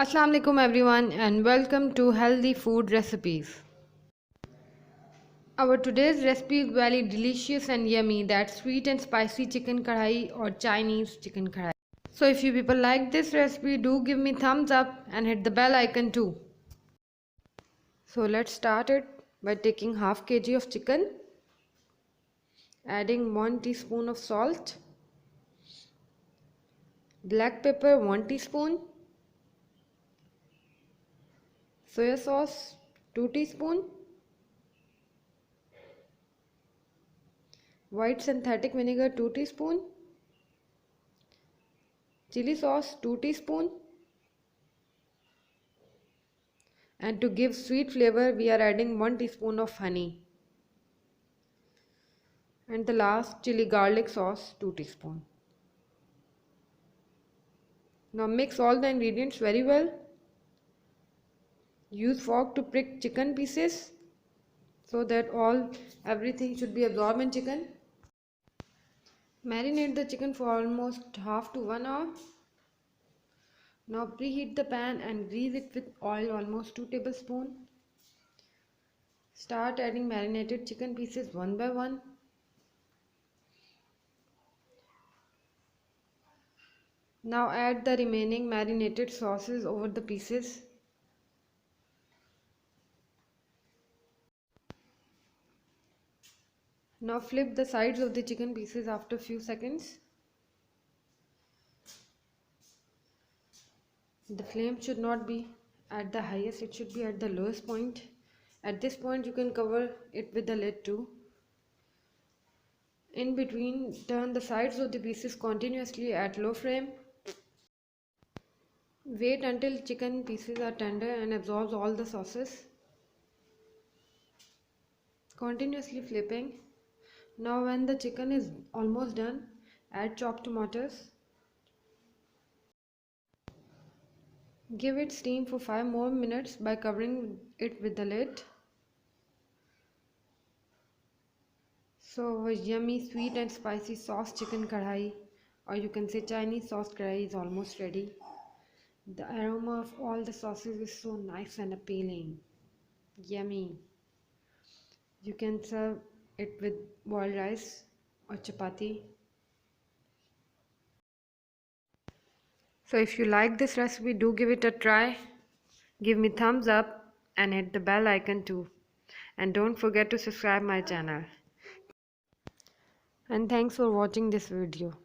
Assalamu alaikum everyone and welcome to Healthy Food Recipes. Our today's recipe is very delicious and yummy, that's sweet and spicy chicken karahi or Chinese chicken karahi. So if you people like this recipe, do give me thumbs up and hit the bell icon too. So let's start it by taking half kg of chicken, adding 1 teaspoon of salt, black pepper 1 teaspoon, soya sauce 2 teaspoon, white synthetic vinegar 2 teaspoon, chilli sauce 2 teaspoon, and to give sweet flavor we are adding 1 teaspoon of honey, and the last chili garlic sauce 2 teaspoon. Now mix all the ingredients very well. Use fork to prick chicken pieces so that everything should be absorbed in chicken. Marinate the chicken for almost half to 1 hour. Now preheat the pan and grease it with oil almost 2 tablespoons. Start adding marinated chicken pieces one by one. Now add the remaining marinated sauces over the pieces. Now flip the sides of the chicken pieces after a few seconds. The flame should not be at the highest, it should be at the lowest point. At this point you can cover it with the lid too. In between, turn the sides of the pieces continuously at low flame. Wait until chicken pieces are tender and absorbs all the sauces. Continuously flipping. Now when the chicken is almost done, add chopped tomatoes. Give it steam for 5 more minutes by covering it with the lid. So our yummy sweet and spicy sauce chicken karahi, or you can say Chinese sauce karahi, is almost ready. The aroma of all the sauces is so nice and appealing. Yummy. You can serve it with boiled rice or chapati. So if you like this recipe, do give it a try. Give me thumbs up and hit the bell icon too. And don't forget to subscribe my channel. And thanks for watching this video.